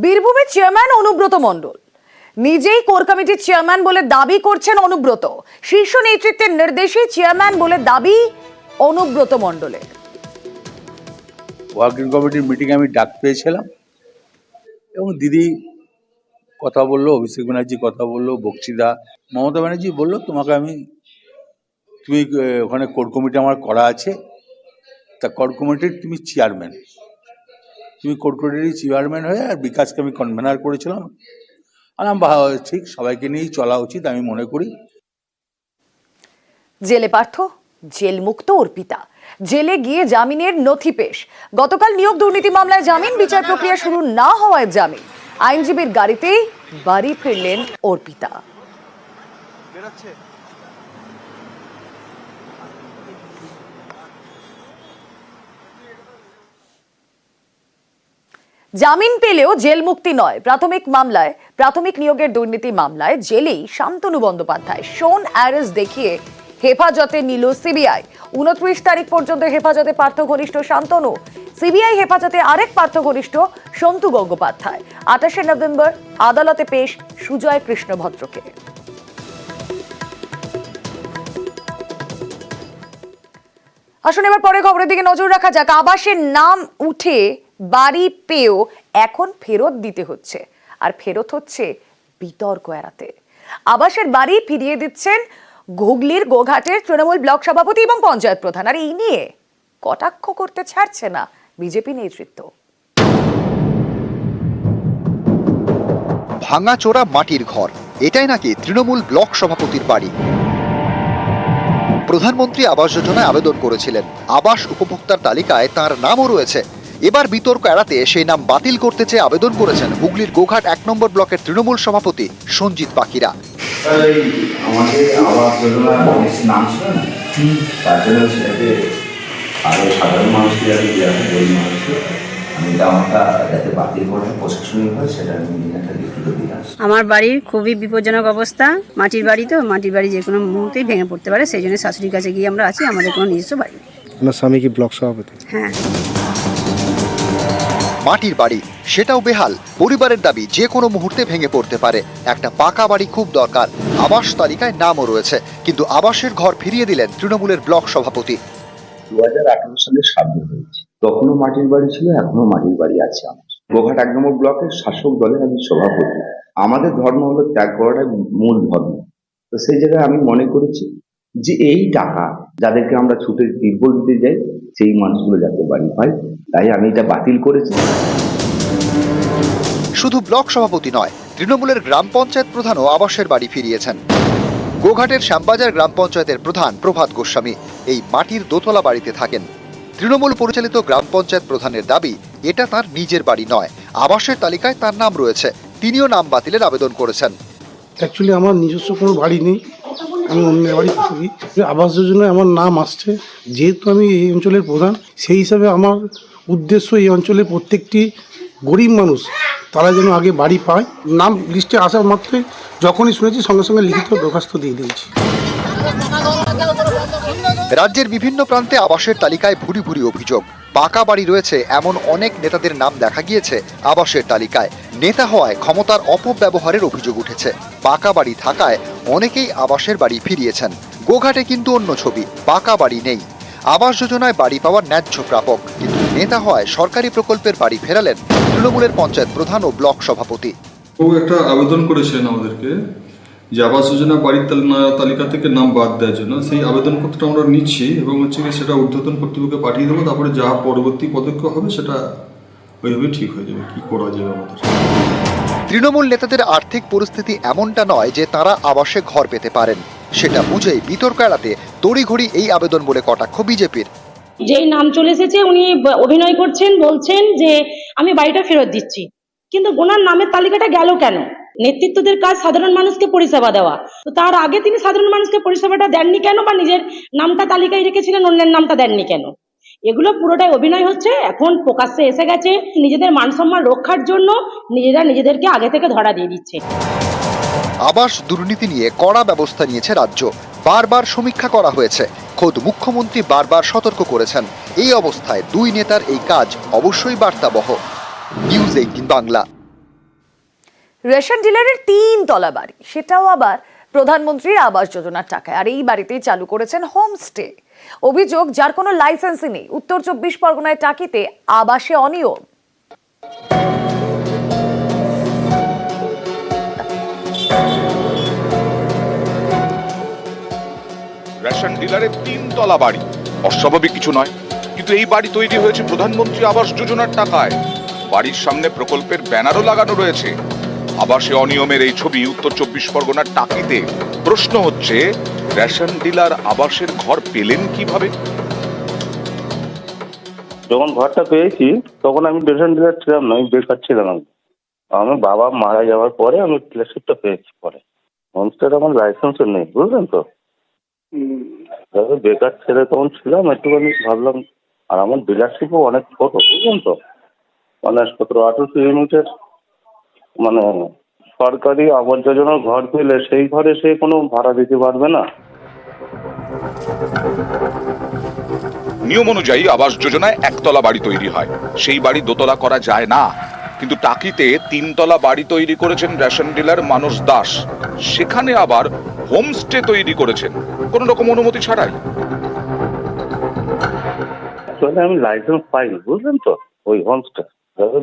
বীরভূমের চেয়ারম্যান অনুব্রত মণ্ডল নিজেই কোর কমিটির চেয়ারম্যান বলে দাবি করছেন অনুব্রত। শীর্ষ নেতৃত্বের নির্দেশে চেয়ারম্যান বলে দাবি অনুব্রত মণ্ডলের। ওয়ার্কিং কমিটির মিটিং আমি ডাক পেয়েছিলাম এবং দিদি কথা বললো, অভিষেক ব্যানার্জি কথা বললো, বক্সিদা, মমতা ব্যানার্জি বললো তুমি ওখানে কোর কমিটি আমার করা আছে, তা কোর কমিটির তুমি চেয়ারম্যান, তুমি কোর কমিটির চেয়ারম্যান হয়ে, আর বিকাশকে আমি কনভেনার করেছিলাম। আর আমি ঠিক সবাইকে নিয়েই চলা উচিত আমি মনে করি। জেলে পার্থ, জেল মুক্ত অর্পিতা, জেলে গিয়ে জামিনের নথি পেশ। গতকাল নিয়োগ দুর্নীতি মামলায় জামিন, বিচার প্রক্রিয়া শুরু না হওয়ায় জামিন। আইনজীবীর গাড়িতেই বাড়ি ফিরলেন অর্পিতা। জামিন পেলেও জেল মুক্তি নয়। প্রাথমিক নিয়োগের দুর্নীতি মামলায় জেলেই শান্তনু বন্দ্যোপাধ্যায় শোন অ্যারেস্ট দেখিয়ে হেফাজতে নিল সিবিআই। 29 তারিখ পর্যন্ত হেফাজতে পার্থ ঘনিষ্ঠ শান্তনু, সিবিআই হেফাজতে আরেক পার্থ ঘনিষ্ঠ সন্তু গঙ্গোপাধ্যায়। 28 নভেম্বর আদালতে পেশ সুজয় কৃষ্ণ ভদ্রকে। আসুন এবার পরে খবরের দিকে নজর রাখা যাক। আবাসের নাম উঠে বাড়ি পেয়েও এখন ফেরত দিতে হচ্ছে, আর ফেরত হচ্ছে বিতর্ক এড়াতে। আবাসের বাড়ি ফিরিয়ে দিচ্ছেন হুগলির গোঘাটের তৃণমূল ব্লক সভাপতি এবং পঞ্চায়েত প্রধান, আর এই নিয়ে কটাক্ষ করতে ছাড়ছে না বিজেপি নেতৃত্ব। ভাঙাচোরা মাটির ঘর, এটাই নাকি তৃণমূল ব্লক সভাপতির বাড়ি। প্রধানমন্ত্রী আবাস যোজনায় আবেদন করেছিলেন, আবাস উপভোক্তার তালিকায় তার নামও রয়েছে। এবার বিতর্ক এড়াতে সেই নাম বাতিল করতে চেয়ে আবেদন করেছেন হুগলির গোঘাট 1 নম্বর ব্লকের তৃণমূল সভাপতি সঞ্জিত পাখিরা। আমাদের আবাস যোজনার অনেক নাম ছিল না, তার জন্য সেটাকে আরো সাধারণ মানুষকে যাতে দেওয়া হয়, গরিব মানুষকে আমি দামটা যাতে বাতিল করে প্রশাসনিক হয় সেটা আমি একটা লিখিত দিলাম। আমার বাড়ির খুবই বিপজ্জনক অবস্থা, মাটির বাড়ি, তো মাটির বাড়ি যে কোনো মুহূর্তেই ভেঙে পড়তে পারে, সেই জন্য শাশুড়ির কাছে গিয়ে আমরা আছি। আমাদের কোনো নিজস্ব বাড়ি নেই। আপনার স্বামী কি ব্লক সভাপতি? হ্যাঁ। মাটির বাড়ি, সেটাও বেহাল। পরিবারের দাবি যে কোনো মুহূর্তে ভেঙে পড়তে পারে। একটা পাকা বাড়ি খুব দরকার। আবাস তালিকায় নামও রয়েছে, কিন্তু আবাসের ঘর ফিরিয়ে দিলেন তৃণমূলের ব্লক সভাপতি। 2018 সালে স্বাধীন হয়েছে, তখনও মাটির বাড়ি ছিল, এখনো মাটির বাড়ি আছে আমার। গোঘাট 1 নম্বর ব্লকের শাসক দলের আমি সভাপতি। আমাদের ধর্ম হলো ত্যাগ করাটাই মূল ধর্ম। তো সেই জায়গায় আমি মনে করেছি যে এই টাকা যাদেরকে আমরা ছুটে তিরপল দিতে যাই, সেই মানুষগুলো যাতে বাড়ি পায়, তাই আমি এটা বাতিল করেছি। শুধু ব্লক সভাপতি নয়, তৃণমূলের গ্রাম পঞ্চায়েত প্রধানও আবাসের বাড়ি ফিরিয়েছেন। গোঘাটের শ্যামবাজার গ্রাম পঞ্চায়েতের প্রধান প্রভাত গোস্বামী এই মাটির দোতলা বাড়িতে থাকেন। তৃণমূল পরিচালিত গ্রাম পঞ্চায়েত প্রধানের দাবি এটা তার নিজের বাড়ি নয়, আবাসের তালিকায় তার নাম রয়েছে। তিনিও নাম বাতিলের আবেদন করেছেন। অ্যাকচুয়ালি আমার নিজস্ব কোনো বাড়ি নেই, আমি অন্যের বাড়ি থাকি। আবাস যোজনায় আমার নাম আসছে, যেহেতু আমি এই অঞ্চলের প্রধান, সেই হিসাবে আমার উদ্দেশ্য এই অঞ্চলের প্রত্যেকটি গরিব মানুষ তারা যেন আগে বাড়ি পায়। নাম লিস্টে আসার মাত্রই যখনই শুনেছি সঙ্গে সঙ্গে লিখিত দরখাস্ত দিয়ে দিয়েছি। রাজ্যের বিভিন্ন প্রান্তে আবাসের তালিকায় ভুরি ভুরি অভিযোগ। পাকা বাড়ি রয়েছে এমন অনেক নেতাদের নাম দেখা গিয়েছে আবাসের তালিকায়। নেতা হওয়ায় ক্ষমতার অপব্যবহারের অভিযোগ উঠেছে। পাকা বাড়ি থাকায় অনেকেই আবাসের বাড়ি ফিরিয়েছেন। গোঘাটে কিন্তু অন্য ছবি, পাকা বাড়ি নেই। আবাস যোজনায় বাড়ি পাওয়ার ন্যায্য প্রাপক, কিন্তু নেতা হওয়ায় সরকারি প্রকল্পের বাড়ি ফেরালেন তৃণমূলের পঞ্চায়েত প্রধান ও ব্লক সভাপতি। ও একটা আবেদন করেছেন আমাদেরকে যে আবাস যোজনা বাড়ির তালিকা থেকে নাম বাদ দেওয়ার জন্য। সেই আবেদনপত্রটা আমরা নিচ্ছি এবং সেটা ঊর্ধ্বতন কর্তৃপক্ষকে পাঠিয়ে দেবো। তারপরে যা পরবর্তী পদক্ষেপ হবে সেটা ওইভাবে ঠিক হয়ে যাবে, কি করা যাবে আমাদের। তৃণমূল নেতাদের আর্থিক পরিস্থিতি এমনটা নয় যে তারা আবাসে ঘর পেতে পারেন, সেটা বুঝেই বিতর্ক এড়াতে তড়িঘড়ি এই আবেদন বলে কটাক্ষ বিজেপির। যেই নাম চলে এসেছে উনি অভিনয় করছেন, বলছেন যে আমি বাড়িটা ফেরত দিচ্ছি, কিন্তু ওনার নামের তালিকাটা গেল কেন? নেতৃত্বদের কাজ সাধারণ মানুষকে পরিষেবা দেওয়া, তো তার আগে তিনি সাধারণ মানুষকে পরিষেবাটা দেননি কেন, বা নিজের নামটা তালিকায় রেখেছিলেন, অন্যের নামটা দেননি কেন? এগুলো পুরোটাই অভিনয় হচ্ছে। এখন প্রকাশ্যে এসে গেছে, নিজেদের মান সম্মান রক্ষার জন্য নিজেরা নিজেদেরকে আগে থেকে ধরা দিয়ে দিচ্ছে। আবাস দুর্নীতি নিয়ে কড়া ব্যবস্থা নিয়েছে রাজ্য, বারবার সমীক্ষা করা হয়েছে। খোদ মুখ্যমন্ত্রী বারবার সতর্ক করেছেন। এই অবস্থায় দুই নেতার এই কাজ অবশ্যই বার্তাবহ। নিউজ 18 বাংলা। রেশন ডিলারের 3 তলা বাড়ি, সেটাও আবার প্রধানমন্ত্রীর আবাস যোজনার টাকায়। আর এই বাড়িতেই চালু করেছেন হোমস্টে। অভিযোগ, যার কোনো লাইসেন্সই নেই। উত্তর 24 পরগনায় টাকিতে আবাসে অনিয়ম। রেশন ডিলারের 3 তলা বাড়ি অস্বাভাবিক কিছু নয়, কিন্তু এই বাড়ি তৈরি হয়েছে প্রধানমন্ত্রী আবাস যোজনার টাকায়। বাড়ির সামনে প্রকল্পের ব্যানারও লাগানো রয়েছে। আবাসে অনিয়মের এই ছবি উত্তর 24 পরগনার টাকিতে। প্রশ্ন হচ্ছে, রেশন ডিলার আবাসের ঘর পেলেন কিভাবে? যখন ঘরটা পেয়েছি তখন আমি রেশন ডিলার ছিলাম না, আমি বেকার ছিলাম। আমি বাবা মারা যাওয়ার পরে আমি ডিলারশিপটা পেয়েছি। পরে হোমস্টের আমার লাইসেন্সও নেই, বুঝলেন তো। বেকার ছেলে তখন ছিলাম, একটুখানি ভাবলাম। আর আমার ডিলারশিপও অনেক ছোট, বুঝলেন তো, মানে 17-18 ইউনিটের। মানে সরকারি আবাস যোজনার ঘর পেলে সেই ঘরে সে কোনো ভাড়া দিতে পারবে না। নিয়ম অনুযায়ী আবাস যোজনায় 1 তলা বাড়ি তৈরি হয়, সেই বাড়ি 2 তলা করা যায় না। কিন্তু টাকিতে 3 তলা বাড়ি তৈরি করেছেন রেশন ডিলার মানস দাস। সেখানে আবার হোমস্টে তৈরি করেছেন কোন রকম অনুমতি ছাড়াই। আমি লাইসেন্স পাইনি, বুঝলেন তো, ওই হোমস্টে।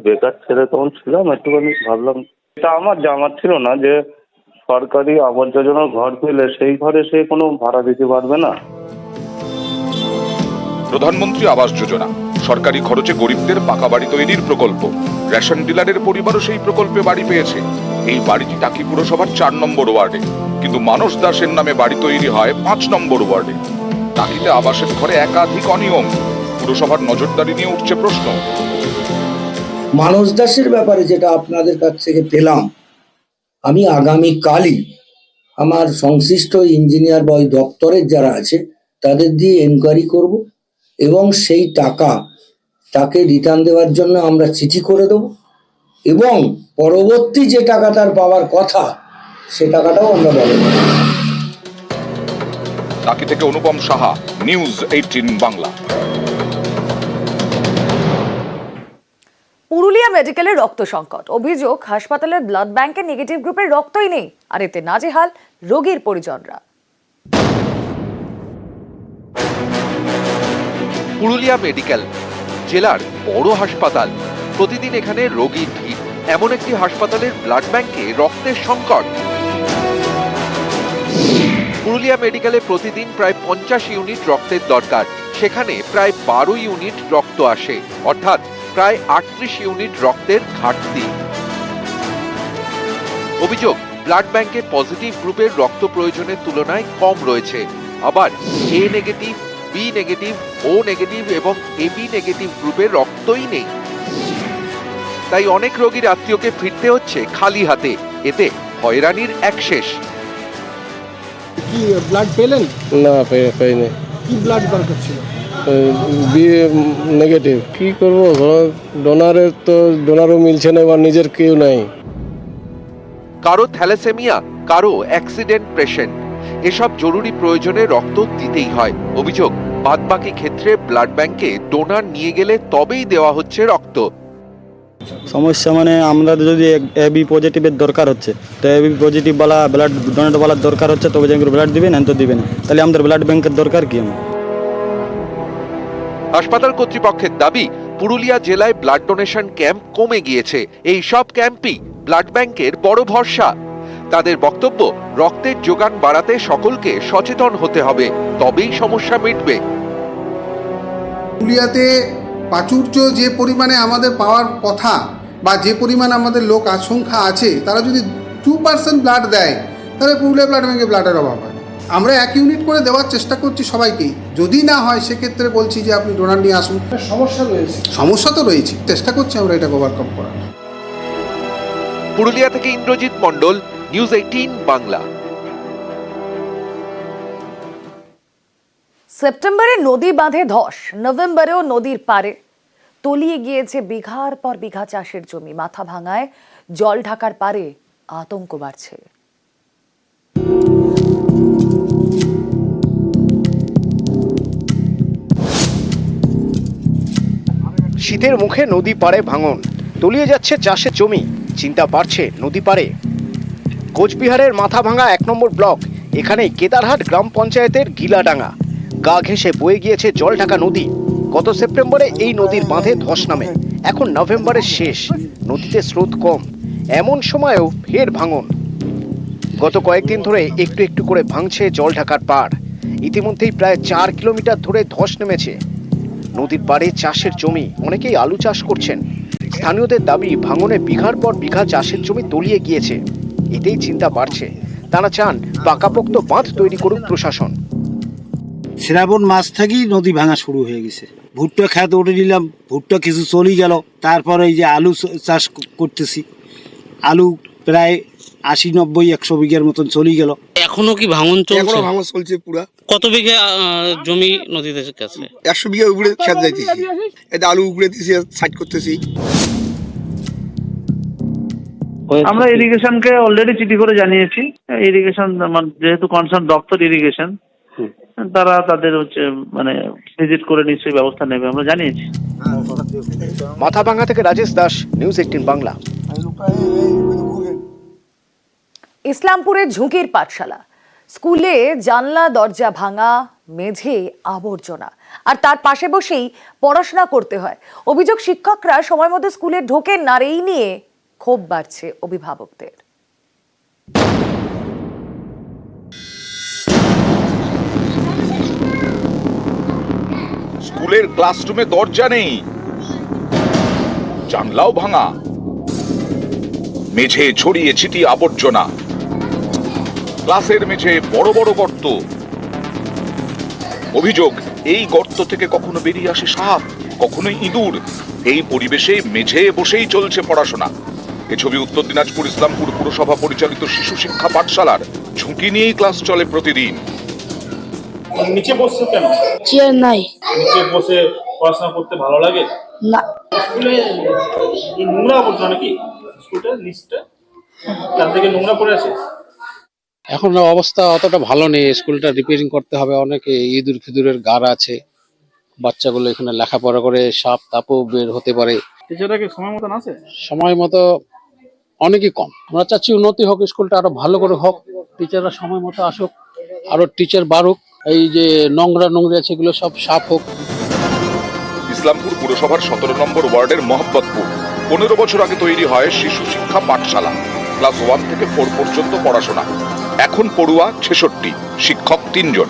বেকার ছেলে তখন ছিলাম, একটুখানি ভাবলাম। এটা আমার ছিল না যে সরকারি আবাস যোজনার ঘর পেলে সেই ঘরে সে কোনো ভাড়া দিতে পারবে না। প্রধানমন্ত্রী আবাস যোজনা সরকারি খরচে গরিবদের পাকা বাড়ি তৈরির প্রকল্প। রেশন ডিলারের পরিবারও সেই প্রকল্পে বাড়ি পেয়েছে। এই বাড়িটি টাকি পুরসভার 4 নম্বর ওয়ার্ডে, কিন্তু মানস দাসের নামে বাড়ি তৈরি হয় 5 নম্বর ওয়ার্ডে। টাকিতে আবাসের ঘরে একাধিক অনিয়ম। পুরসভার নজরদারি নিয়ে উঠছে প্রশ্ন। মানস দাসের ব্যাপারে যেটা আপনাদের কাছ থেকে পেলাম, আমি আগামীকালই আমার সংশ্লিষ্ট ইঞ্জিনিয়ার বা ওই দপ্তরের যারা আছে তাদের দিয়ে এনকোয়ারি করব, এবং সেই টাকা তাকে রিটার্ন দেওয়ার জন্য আমরা চিঠি করে দেব, এবং পরবর্তী যে টাকা তার পাওয়ার কথা সে টাকাটাও আমরা দেবো। টাকি থেকে অনুপম সাহা, নিউজ 18 বাংলা। পুরুলিয়া মেডিকেলে রক্ত সংকট। অভিযোগ, হাসপাতালের ব্লাড ব্যাংকে নেগেটিভ গ্রুপের রক্তই নেই, আর এতে নাজেহাল রোগীর পরিজনরা। পুরুলিয়া মেডিকেল জেলার বড় হাসপাতাল, প্রতিদিন এখানে রোগীর ভিড়। এমন একটি হাসপাতালের ব্লাড ব্যাংকে রক্তের সংকট। পুরুলিয়া মেডিকেলে প্রতিদিন প্রায় 50 ইউনিট রক্তের দরকার, সেখানে প্রায় 12 ইউনিট রক্ত আসে, অর্থাৎ প্রায় 38 ইউনিট রক্তের ঘাটতি। অভিযোগ, ব্লাড ব্যাংকে পজিটিভ গ্রুপের রক্ত প্রয়োজনের তুলনায় কম রয়েছে। আবার এ নেগেটিভ, বি নেগেটিভ, ও নেগেটিভ এবং এবি নেগেটিভ গ্রুপের রক্তই নেই। তাই অনেক রোগীর আত্মীয়কে ফিরতে হচ্ছে খালি হাতে। এতে হয়রানির এক শেষ। কি ব্লাড পেলেন? না, পাইনি। কি ব্লাড দরকার ছিল? B negative. কি করবো, ডোনারের তো ডোনারও মিলছে না, এবার নিজের কেউ নাই। কারো থ্যালাসেমিয়া, কারো অ্যাক্সিডেন্ট পেশেন্ট, এসব জরুরি প্রয়োজনে রক্ত দিতেই হয়। অভিযোগ, বাদবাকি ক্ষেত্রে ব্লাড ব্যাংকে ডোনার নিয়ে গেলে তবেই দেওয়া হচ্ছে রক্ত। সমস্যা মানে আমরা যদি এবি পজিটিভের দরকার হচ্ছে, তো এবি পজিটিভ বালা ব্লাড ডোনেট বালার দরকার হচ্ছে, তবে যে ব্লাড দিবে না তো দিবে না, তাহলে আমাদের ব্লাড ব্যাংকের দরকার কি? আমার হাসপাতাল কর্তৃপক্ষের দাবি, পুরুলিয়া জেলায় ব্লাড ডোনেশন ক্যাম্প কমে গিয়েছে। এই সব ক্যাম্পই ব্লাড ব্যাংকের বড় ভরসা। তাদের বক্তব্য, রক্তের যোগান বাড়াতে সকলকে সচেতন হতে হবে, তবেই সমস্যা মিটবে। পুরুলিয়াতে প্রাচুর্য যে পরিমাণে আমাদের পাওয়ার কথা, বা যে পরিমাণ আমাদের লোক আশঙ্কা আছে, তারা যদি 2% ব্লাড দেয়, তাহলে পুরুলিয়া ব্লাড ব্যাংকে ব্লাডের অভাব হয়। আমরা 1 ইউনিট করে দেওয়ার চেষ্টা করছি সবাইকেই। যদি না হয় সেক্ষেত্রে বলছি যে আপনি ডোনার নিয়ে আসুন। সমস্যা রয়েছে, সমস্যা তো রয়েছে, চেষ্টা করছি আমরা এটাকে ওভারকাম করার। পুরুলিয়া থেকে ইন্দ্রজিৎ মণ্ডল, নিউজ 18 বাংলা। সেপ্টেম্বরে নদী বাঁধে ধস, নভেম্বরেও নদীর পারে তলিয়ে গিয়েছে বিঘার পর বিঘা চাষের জমি। মাথা ভাঙায় জল ঢাকার পারে আতঙ্ক বাড়ছে। শীতের মুখে নদী পাড়ে ভাঙন, তলিয়ে যাচ্ছে চাষের জমি। চিন্তা বাড়ছে নদী পারে। কোচবিহারের মাথাভাঙা 1 নম্বর ব্লক, এখানে কেদারহাট গ্রাম পঞ্চায়েতের গিলাডাঙ্গা। গা ঘেঁষে বয়ে গিয়েছে জল ঢাকা নদী। গত সেপ্টেম্বরে এই নদীর বাঁধে ধস নামে। এখন নভেম্বরের শেষ, নদীতে স্রোত কম, এমন সময়েও ফের ভাঙন। গত কয়েকদিন ধরে একটু একটু করে ভাঙছে জল ঢাকার পাড়। ইতিমধ্যেই প্রায় 4 কিলোমিটার ধরে ধস নেমেছে। নদীর পাড়ে চাষের জমি, অনেকেই আলু চাষ করছেন। স্থানীয়দের দাবি, ভাঙনে বিঘার পর বিঘা চাষের জমি তলিয়ে গিয়েছে। এতেই চিন্তা বাড়ছে। তারা চান পাকাপোক্ত বাঁধ তৈরি করুক প্রশাসন। শ্রাবণ মাস থেকেই নদী ভাঙা শুরু হয়ে গেছে। ভুট্টা খেত উঠে দিলাম, ভুট্টা কিছু চলে গেল। তারপরে এই যে আলু চাষ করতেছি, আলু প্রায় 80-90-100 বিঘার মতন চলে গেল। এখনো কি ভাঙন চলছে? এখনো ভাঙন চলছে পুরা। কত বিঘা জমি নদীতে গেছে? 100 বিঘা উপরে খেত যাইতেছি, এটা আলু উপরে দিয়েছি, সাইড করতেছি। আমরা ইরিগেশনকে অলরেডি চিঠি করে জানিয়েছি। ইরিগেশন যেহেতু কনসার্ন দপ্তর ইরিগেশন, তারা তাদের মানে ভিজিট করে নিশ্চয়ই ব্যবস্থা নেবে, আমরা জানিয়েছি। মাথাভাঙা থেকে রাজেশ দাস, নিউজ 18 বাংলা। ইসলামপুরের ঝুঁকির পাঠশালা, স্কুলে জানলা দরজা ভাঙা, মেঝে আবর্জনা, আর তার পাশে বসেই পড়াশোনা করতে হয়। অভিযোগ, শিক্ষকরা সময় মতো স্কুলে ঢোকেন না। এই নিয়ে ক্ষোভ বাড়ছে অভিভাবকদের। স্কুলের ক্লাসরুমে দরজা নেই, জানলাও ভাঙা, মেঝে ছড়িয়ে ছিটিয়ে আবর্জনা, ক্লাসের মেঝে বড় বড় গর্ত। অভিযোগ, এই গর্ত থেকে কখনো বেরিয়ে আসে সাপ, কখনো ইঁদুর। এই পরিবেশে মেঝে বসেই চলছে পড়াশোনা। এ ছবি উত্তর দিনাজপুর ইসলামপুর পুরসভা পরিচালিত শিশু শিক্ষা পাঠশালার। ঝুঁকি নিয়েই ক্লাস চলে প্রতিদিন। নিচে বসছো কেন? চেয়ার নাই। নিচে বসে পড়াশোনা করতে ভালো লাগে না। স্কুলে নোংরা পড়ছো নাকি? স্কুলটা নিচটা তার থেকে নোংরা পড়ে আছে। এখন অবস্থা অতটা ভালো নেই, স্কুলটা রিপেয়ারিং করতে হবে। অনেকে ইঁদুর ফিদুরের গার আছে, বাচ্চাগুলো এখানে লেখাপড়া করে সাপ তাপও বের হতে পারে। টিচাররা কি সময় মতন আছে? সময় মতো অনেকই কম। আমরা চাচ্ছি উন্নতি হোক, স্কুলটা আরো ভালো করে হোক, টিচাররা সময় মতো আসুক, আরো টিচার বাড়ুক, এই যে নোংরা আছে এগুলো সব সাফ হোক। ইসলামপুর পুরসভার 17 নম্বর ওয়ার্ডের মোহাম্মদপুর 15 বছর আগে তৈরি হয় শিশু শিক্ষা পাঠশালা। ক্লাস 1 থেকে 4 পর্যন্ত পড়াশোনা। এখন পড়ুয়া 66, শিক্ষক 3 জন।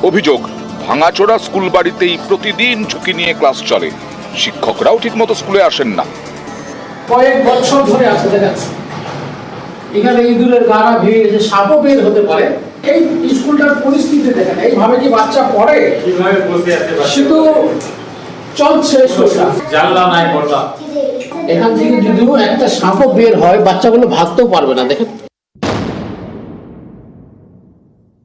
অভিযোগ, ভাঙাচোরা স্কুল বাড়িতেই প্রতিদিন ঝুঁকি নিয়ে ক্লাস চলে। শিক্ষকরাও ঠিকমতো স্কুলে আসেন না। কয়েক বছর ধরে আসতে দেখাচ্ছে এখানে ইঁদুরের গাড়া ভেঙে গেছে, সাপও বের হতে পারে। এই স্কুলটার পরিস্থিতি দেখেন, এইভাবে কি বাচ্চা পড়ে? শুধু চলছে স্কুলটা, জানলা নাই পড়া। এখান থেকে যদিও একটা সাপও বের হয়, বাচ্চাগুলো ভাগতেও পারবে না। দেখেন,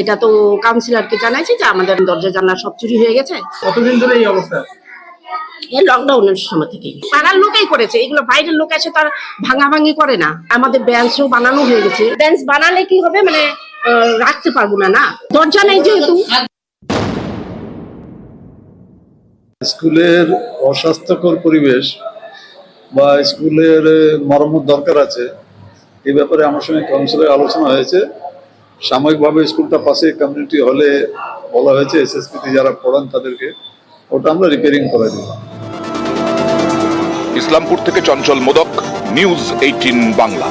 এটা তো কাউন্সিলরকে জানাইছি যে আমাদের দরজা জানলা সব চুরি হয়ে গেছে। কতদিন ধরে এই অবস্থা? এই লকডাউনের সময় থেকে পাড়ার লোকেই করেছে এগুলো, বাইরের লোক এসে তার ভাঙাভাঙি করে না। আমাদের বেঞ্চও বানানো হয়ে গেছে। বেঞ্চ বানালে কি হবে, মানে রাখতে পারবো না, না দরজা নেই যেহেতু। স্কুলের অস্বাস্থ্যকর পরিবেশ বা স্কুলের মরম্মত দরকার আছে, এই ব্যাপারে আমার সঙ্গে কাউন্সিলের আলোচনা হয়েছে। সাময়িকভাবে স্কুলটা পাশে কমিউনিটি হলে বলা হয়েছে এসএসপিতে যারা পড়ান তাদেরকে, ওটা আমরা রিপেয়ারিং করে দেব। ইসলামপুর থেকে চঞ্চল মোদক, নিউজ 18 বাংলা।